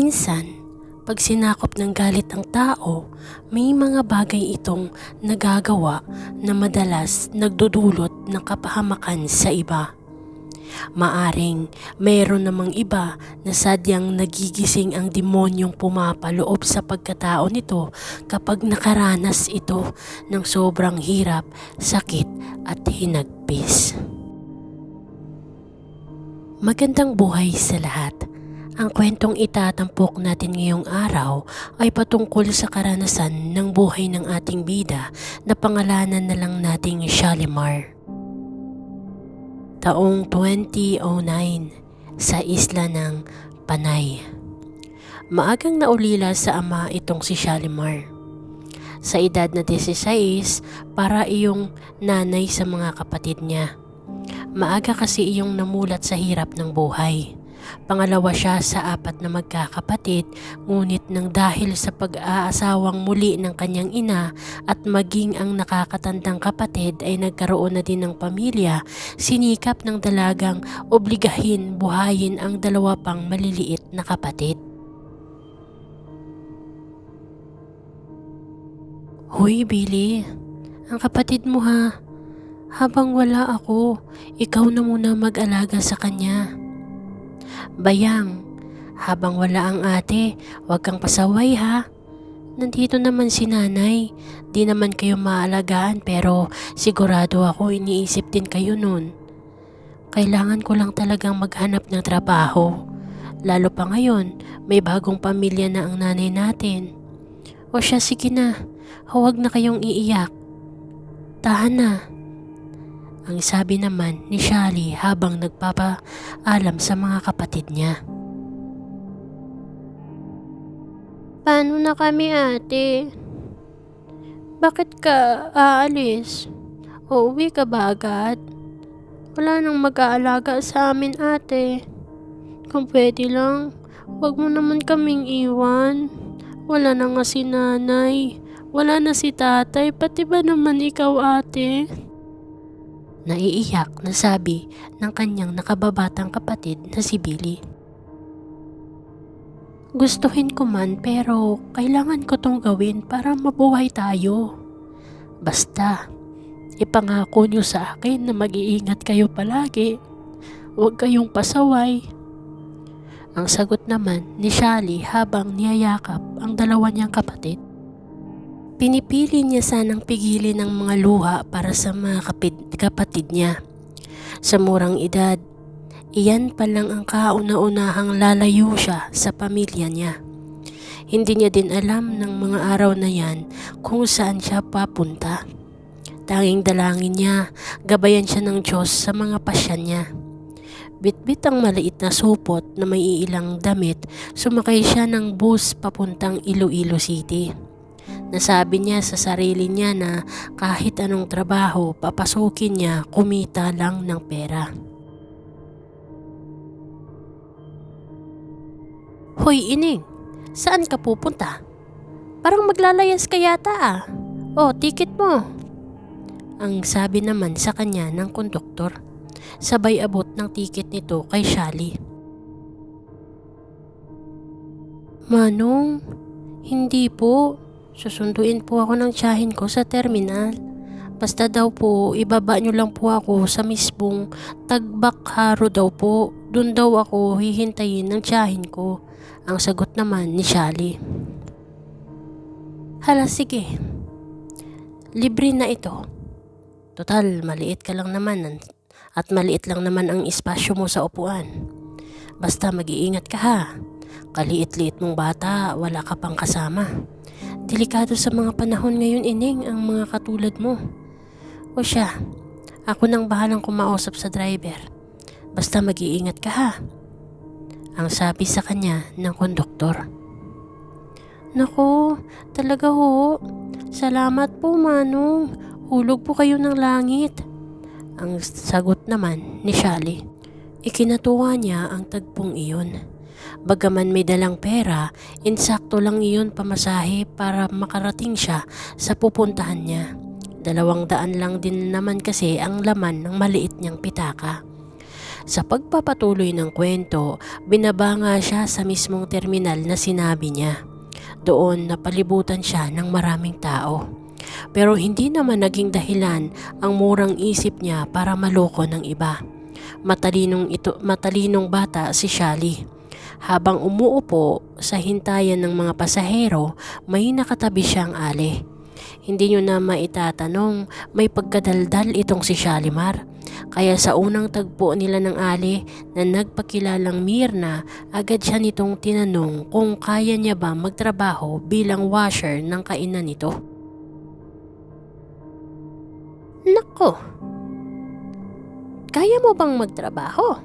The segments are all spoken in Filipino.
Minsan, pag sinakop ng galit ang tao, may mga bagay itong nagagawa na madalas nagdudulot ng kapahamakan sa iba. Maaring mayroon namang iba na sadyang nagigising ang demonyong pumapaloob sa pagkatao nito kapag nakaranas ito ng sobrang hirap, sakit at hinagpis. Magandang buhay sa lahat. Ang kwentong itatampok natin ngayong araw ay patungkol sa karanasan ng buhay ng ating bida na pangalanan na lang nating Shalimar. Taong 2009 sa isla ng Panay. Maagang naulila sa ama itong si Shalimar. Sa edad na 16, para iyong nanay sa mga kapatid niya. Maaga kasi iyong namulat sa hirap ng buhay. Pangalawa siya sa 4 na magkakapatid, ngunit nang dahil sa pag-aasawang muli ng kanyang ina at maging ang nakakatandang kapatid ay nagkaroon na din ng pamilya, sinikap ng dalagang obligahin buhayin ang 2 pang maliliit na kapatid. Hoy Billy, ang kapatid mo ha. Habang wala ako, ikaw na muna mag-alaga sa kanya. Bayang, habang wala ang ate, huwag kang pasaway ha. Nandito naman si nanay, di naman kayo maalagaan pero sigurado ako iniisip din kayo nun. Kailangan ko lang talagang maghanap ng trabaho. Lalo pa ngayon, may bagong pamilya na ang nanay natin. O siya, sige na, huwag na kayong iiyak. Tahan na. Ang sabi naman ni Shali habang nagpapaalam sa mga kapatid niya. Paano na kami ate? Bakit ka aalis? Uuwi ka ba agad? Wala nang mag-aalaga sa amin ate. Kung pwede lang, wag mo naman kaming iwan. Wala na nga si nanay. Wala na si tatay. Pati ba naman ikaw ate? Naiiyak na sabi ng kanyang nakababatang kapatid na si Billy. Gustuhin ko man pero kailangan ko tong gawin para mabuhay tayo. Basta, ipangako niyo sa akin na mag-iingat kayo palagi. Huwag kayong pasaway. Ang sagot naman ni Shali habang niyayakap ang 2 niyang kapatid. Pinipili niya sanang pigilin ang mga luha para sa mga kapatid niya. Sa murang edad, iyan pa lang ang kauna-unahang lalayo siya sa pamilya niya. Hindi niya din alam ng mga araw na yan kung saan siya papunta. Tanging dalangin niya, gabayan siya ng Diyos sa mga pasyan niya. Bitbit ang maliit na supot na may ilang damit, sumakay siya ng bus papuntang Iloilo City. Nasabi niya sa sarili niya na kahit anong trabaho papasukin niya, kumita lang ng pera. Hoy Ining, saan ka pupunta? Parang maglalayas ka yata ah. Oh, ticket mo. Ang sabi naman sa kanya ng konduktor. Sabay abot ng ticket nito kay Shali. Manong, hindi po. Susunduin po ako ng tiyahin ko sa terminal. Basta daw po, ibaba nyo lang po ako sa mismong Tagbakharo daw po. Doon daw ako hihintayin ng tiyahin ko. Ang sagot naman ni Shali. Hala sige, libre na ito. Total, maliit ka lang naman at maliit lang naman ang espasyo mo sa upuan. Basta mag-iingat ka ha. Kaliit-liit mong bata, wala ka pang kasama. Delikado sa mga panahon ngayon Ining ang mga katulad mo. O siya, ako nang bahalang kumausap sa driver. Basta mag-iingat ka ha. Ang sabi sa kanya ng konduktor. Naku, talaga ho. Salamat po Manong. Hulog po kayo ng langit. Ang sagot naman ni Shali. Ikinatuwa niya ang tagpong iyon. Bagaman may dalang pera, insakto lang iyon pamasahe para makarating siya sa pupuntahan niya. 200 lang din naman kasi ang laman ng maliit niyang pitaka. Sa pagpapatuloy ng kwento, binaba nga siya sa mismong terminal na sinabi niya. Doon napalibutan siya ng maraming tao. Pero hindi naman naging dahilan ang murang isip niya para maloko ng iba. Matalinong bata si Shally. Habang umuupo sa hintayan ng mga pasahero, may nakatabi siyang ali. Hindi nyo na maitatanong, may pagkadaldal itong si Shalimar. Kaya sa unang tagpo nila ng ali na nagpakilalang Myrna, agad siya nitong tinanong kung kaya niya ba magtrabaho bilang washer ng kainan nito. Nako, kaya mo bang magtrabaho?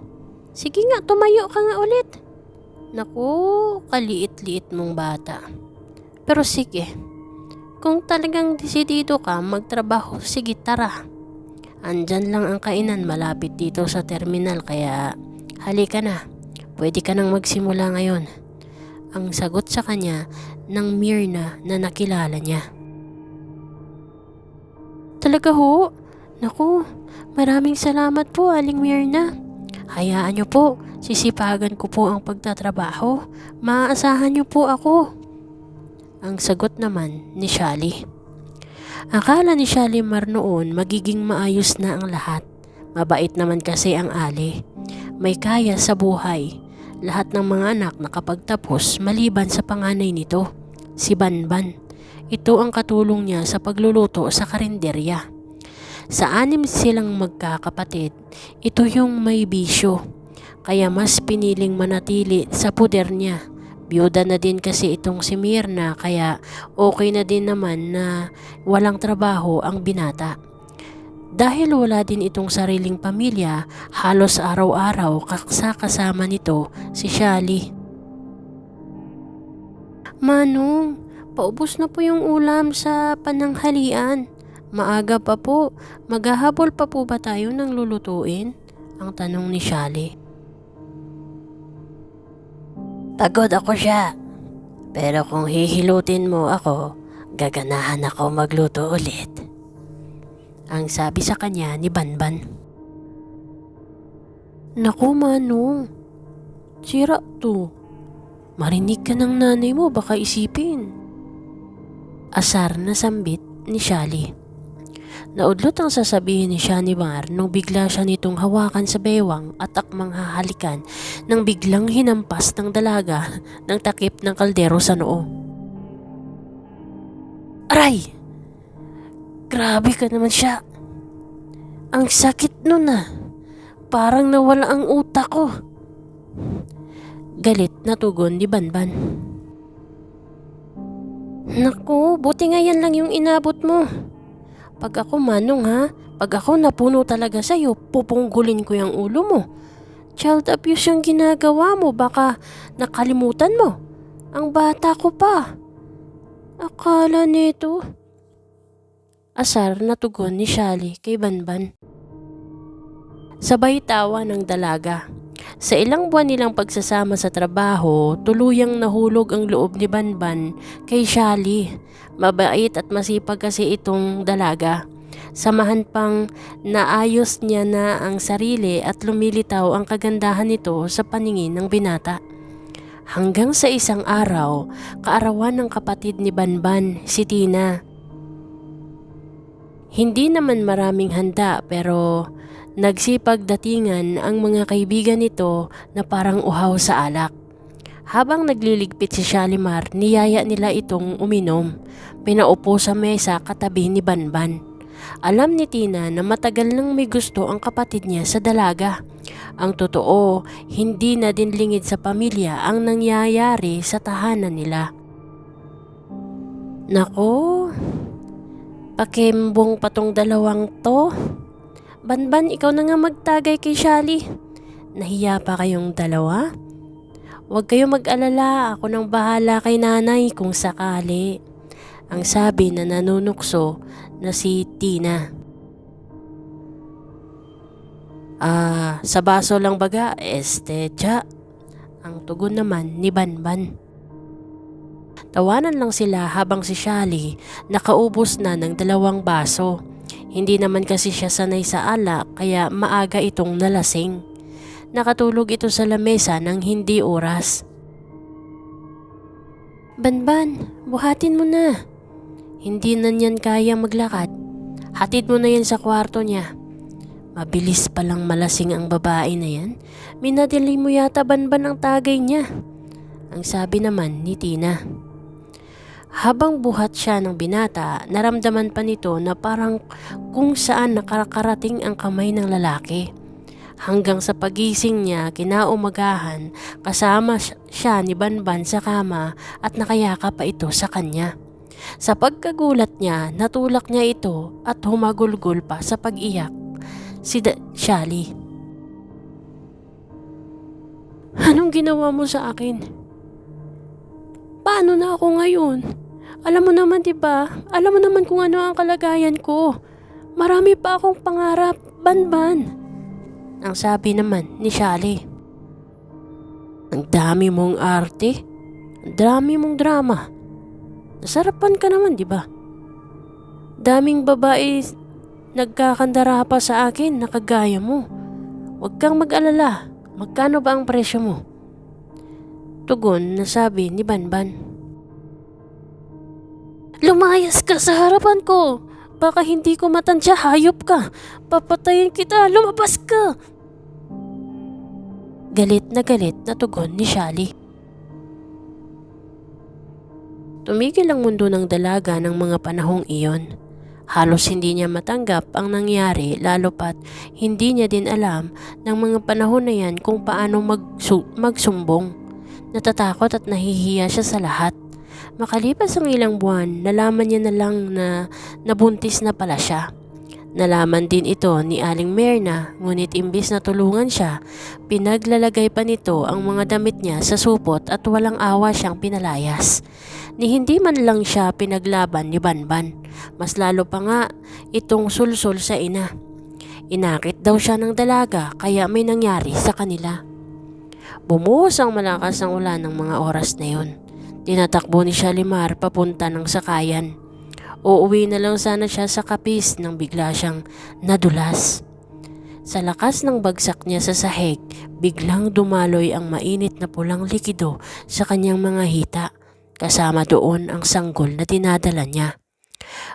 Sige nga, tumayo ka nga ulit. Naku, kaliit-liit mong bata. Pero sige, kung talagang desidido ka magtrabaho, sige tara. Andyan lang ang kainan malapit dito sa terminal kaya halika na. Pwede ka nang magsimula ngayon. Ang sagot sa kanya ng Myrna na nakilala niya. Talaga ho? Naku, maraming salamat po Aling Myrna. Hayaan niyo po, sisipagan ko po ang pagtatrabaho. Maaasahan niyo po ako. Ang sagot naman ni Shally. Akala ni Shalimar noon magiging maayos na ang lahat. Mabait naman kasi ang ali. May kaya sa buhay. Lahat ng mga anak nakapagtapos maliban sa panganay nito, si Banban. Ito ang katulong niya sa pagluluto sa karinderya. Sa 6 silang magkakapatid, ito yung may bisyo. Kaya mas piniling manatili sa puder niya. Biyuda na din kasi itong si Myrna kaya okay na din naman na walang trabaho ang binata. Dahil wala din itong sariling pamilya, halos araw-araw kasama nito si Shally. Manong, paubos na po yung ulam sa pananghalian. Maaga pa po, maghahabol pa po ba tayo ng lulutuin? Ang tanong ni Shally. Pagod ako siya. Pero kung hihilutin mo ako, gaganahan ako magluto ulit. Ang sabi sa kanya ni Banban. Naku Manong, sira to. Marinig ka ng nanay mo, baka isipin. Asar na sambit ni Shally. Naudlot ang sasabihin ni Shalimar nung bigla siya nitong hawakan sa bewang at akmang hahalikan nang biglang hinampas ng dalaga ng takip ng kaldero sa noo. Aray! Grabe ka naman siya. Ang sakit nun ah. Parang nawala ang utak ko. Galit na tugon ni Banban. Naku, buti nga yan lang yung inabot mo. Pag ako Manong ha, pag ako napuno talaga sa'yo, pupunggulin ko yung ulo mo. Child abuse yung ginagawa mo, baka nakalimutan mo. Ang bata ko pa. Akala nito. Asar na tugon ni Shally kay Banban. Sabay tawa ng dalaga. Sa ilang buwan nilang pagsasama sa trabaho, tuluyang nahulog ang loob ni Banban kay Shally. Mabait at masipag kasi itong dalaga. Samahan pang naayos niya na ang sarili at lumilitaw ang kagandahan nito sa paningin ng binata. Hanggang sa isang araw, kaarawan ng kapatid ni Banban, si Tina. Hindi naman maraming handa pero nagsipag datingan ang mga kaibigan nito na parang uhaw sa alak. Habang nagliligpit si Shalimar, niyaya nila itong uminom. Pinaupo sa mesa katabi ni Banban. Alam ni Tina na matagal nang may gusto ang kapatid niya sa dalaga. Ang totoo, hindi na din lingid sa pamilya ang nangyayari sa tahanan nila. Nako, pakimbong patong dalawang to. Banban, ikaw na nga magtagay kay Shally. Nahiya pa kayong dalawa? Huwag kayong mag-alala, ako nang bahala kay nanay kung sakali. Ang sabi na nanunukso na si Tina. Sa baso lang baga, tsa. Ang tugon naman ni Banban. Tawanan lang sila habang si Shally nakaubos na ng 2 baso. Hindi naman kasi siya sanay sa alak kaya maaga itong nalasing. Nakatulog ito sa lamesa ng hindi oras. Banban, buhatin mo na. Hindi na niyan kaya maglakad. Hatid mo na yan sa kwarto niya. Mabilis palang malasing ang babae na yan. Minadali mo yata Banban ang tagay niya. Ang sabi naman ni Tina. Habang buhat siya ng binata, naramdaman pa nito na parang kung saan nakakarating ang kamay ng lalaki. Hanggang sa pagising niya kinaumagahan, kasama siya ni Banban sa kama at nakayakap pa ito sa kanya. Sa pagkagulat niya, natulak niya ito at humagulgol pa sa pag-iyak si Shally. Anong ginawa mo sa akin? Paano na ako ngayon? Alam mo naman, 'di ba? Alam mo naman kung ano ang kalagayan ko. Marami pa akong pangarap, Banban. Ang sabi naman ni Shally. Ang dami mong arte. Ang dami mong drama. Nasarapan ka naman, 'di ba? Daming babae nagkakandara pa sa akin na kagaya mo. Huwag kang mag-alala. Magkano ba ang presyo mo? Tugon na sabi ni Banban. Lumayas ka sa harapan ko. Baka hindi ko matansya, hayop ka. Papatayin kita, lumabas ka. Galit na tugon ni Shally. Tumigil ang mundo ng dalaga ng mga panahong iyon. Halos hindi niya matanggap ang nangyari lalo pat hindi niya din alam ng mga panahon na yan kung paano magsumbong. Natatakot at nahihiya siya sa lahat. Makalipas ang ilang buwan, nalaman niya na lang na nabuntis na pala siya. Nalaman din ito ni Aling Myrna, ngunit imbis na tulungan siya, pinaglalagay pa nito ang mga damit niya sa supot at walang awa siyang pinalayas. Ni hindi man lang siya pinaglaban ni Banban, mas lalo pa nga itong sulsul sa ina. Inakit daw siya ng dalaga kaya may nangyari sa kanila. Bumuhos ang malakas ang ulan ng mga oras na yun. Tinatakbo ni Shalimar papunta ng sakayan. Uuwi na lang sana siya sa kapis nang bigla siyang nadulas. Sa lakas ng bagsak niya sa sahig, biglang dumaloy ang mainit na pulang likido sa kanyang mga hita. Kasama doon ang sanggol na dinadala niya.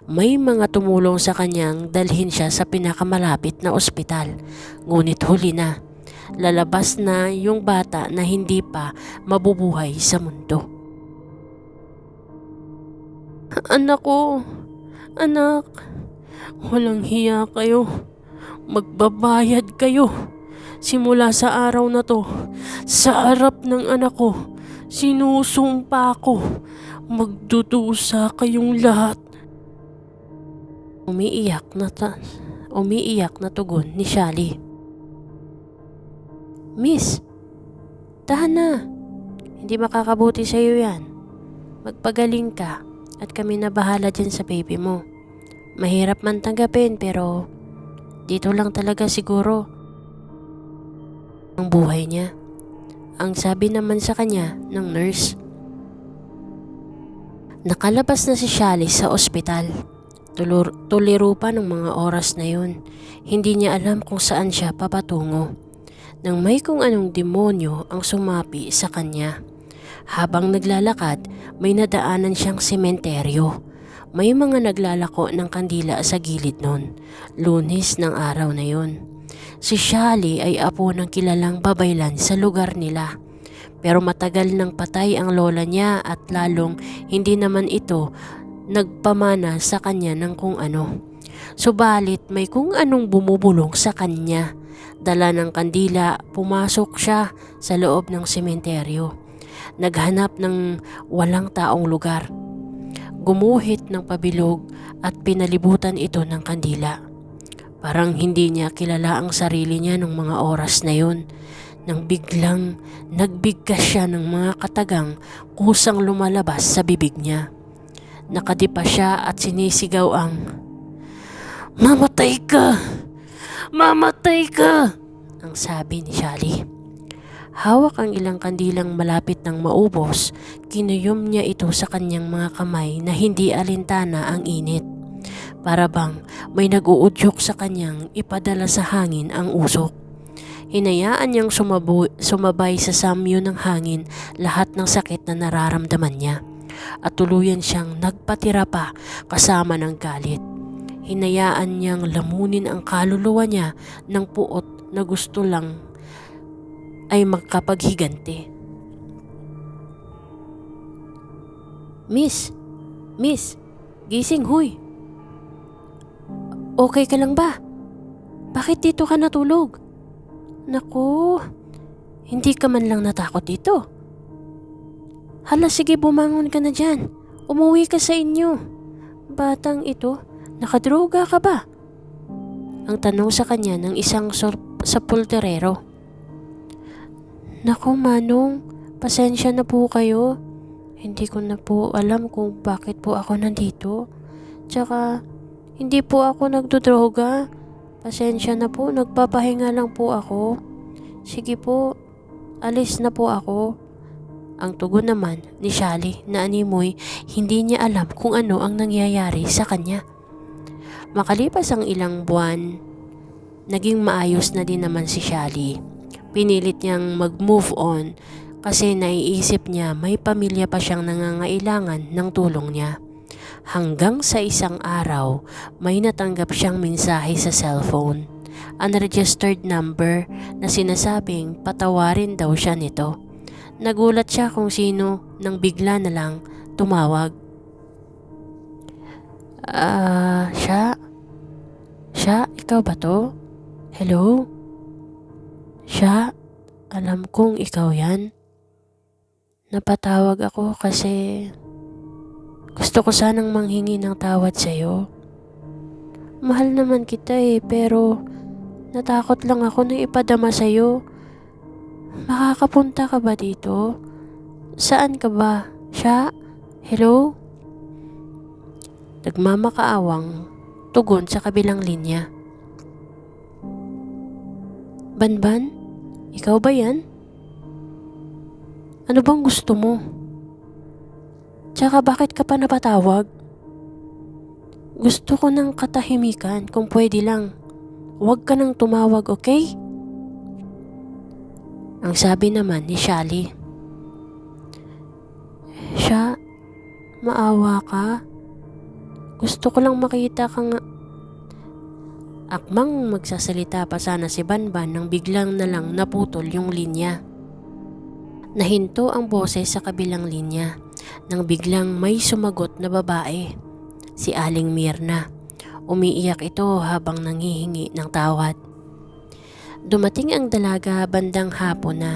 May mga tumulong sa kanyang dalhin siya sa pinakamalapit na ospital. Ngunit huli na. Lalabas na yung bata na hindi pa mabubuhay sa mundo. Anak ko, anak, walang hiya kayo. Magbabayad kayo. Simula sa araw na to, sa harap ng anak ko, sinusumpa ko, magdudusa kayong lahat. Umiiyak na tugon ni Shally. Miss, tahan na. Hindi makakabuti sa iyo yan. Magpagaling ka at kami na bahala dyan sa baby mo. Mahirap man tanggapin pero dito lang talaga siguro ang buhay niya. Ang sabi naman sa kanya ng nurse. Nakalabas na si Shally sa ospital. Tuliro pa ng mga oras na yun. Hindi niya alam kung saan siya papatungo. Nang may kung anong demonyo ang sumapi sa kanya. Habang naglalakad, may nadaanan siyang sementeryo. May mga naglalako ng kandila sa gilid nun. Lunes ng araw na yun. Si Shally ay apo ng kilalang babaylan sa lugar nila. Pero matagal nang patay ang lola niya at lalong hindi naman ito nagpamana sa kanya ng kung ano. Subalit may kung anong bumubulong sa kanya. Dala ng kandila, pumasok siya sa loob ng sementeryo. Naghanap ng walang taong lugar. Gumuhit ng pabilog at pinalibutan ito ng kandila. Parang hindi niya kilala ang sarili niya nung mga oras na yun. Nang biglang nagbigkas siya ng mga katagang kusang lumalabas sa bibig niya. Nakadipa siya at sinisigaw ang, "Mamatay ka! Mamatay ka!" ang sabi ni Shally. Hawak ang ilang kandilang malapit ng maubos, kinuyom niya ito sa kanyang mga kamay na hindi alintana ang init. Para bang may nag-uudyok sa kanyang ipadala sa hangin ang usok. Hinayaan niyang sumabay sa samyo ng hangin lahat ng sakit na nararamdaman niya at tuluyan siyang nagpatira pa kasama ng galit. Hinayaan niyang lamunin ang kaluluwa niya ng puot na gusto lang ay magkapaghiganti. Miss, gising huy. Okay ka lang ba? Bakit dito ka natulog? Naku, hindi ka man lang natakot dito. Hala, sige, bumangon ka na dyan. Umuwi ka sa inyo. Batang ito, nakadroga ka ba? Ang tanong sa kanya ng isang sapulterero. Naku Manong, pasensya na po kayo. Hindi ko na po alam kung bakit po ako nandito. Tsaka, hindi po ako nagdodroga. Pasensya na po, nagpapahinga lang po ako. Sige po, alis na po ako. Ang tugon naman ni Sally na animoy, hindi niya alam kung ano ang nangyayari sa kanya. Makalipas ang ilang buwan, naging maayos na din naman si Sally. Pinilit niyang mag-move on kasi naiisip niya may pamilya pa siyang nangangailangan ng tulong niya. Hanggang sa isang araw, may natanggap siyang mensahe sa cellphone. Unregistered number na sinasabing patawarin daw siya nito. Nagulat siya kung sino nang bigla na lang tumawag. Siya, ikaw ba to? Hello? Siya, alam kong ikaw yan. Napatawag ako kasi gusto ko sanang manghingi ng tawad sa'yo. Mahal naman kita pero natakot lang ako na ipadama sa'yo. Makakapunta ka ba dito? Saan ka ba? Siya? Hello? Nagmamakaawang tugon sa kabilang linya. Banban? Ikaw ba yan? Ano bang gusto mo? Tsaka bakit ka pa napatawag? Gusto ko ng katahimikan kung pwede lang. Huwag ka nang tumawag, okay? Ang sabi naman ni Sally. Siya, maawa ka. Gusto ko lang makita ka nga. Akmang magsasalita pa sana si Banban nang biglang na lang naputol yung linya. Nahinto ang boses sa kabilang linya nang biglang may sumagot na babae. Si Aling Mirna. Umiiyak ito habang nanghihingi ng tawad. Dumating ang dalaga bandang hapon na.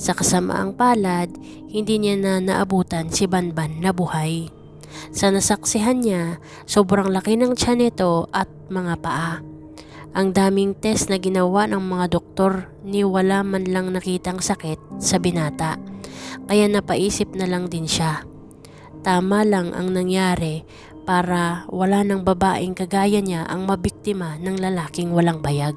Sa kasamaang palad, hindi niya na naabutan si Banban na buhay. Sa nasaksihan niya, sobrang laki ng tiyan nito at mga paa. Ang daming test na ginawa ng mga doktor ni wala man lang nakitang sakit sa binata. Kaya napaisip na lang din siya. Tama lang ang nangyari para wala ng babaeng kagaya niya ang mabiktima ng lalaking walang bayag.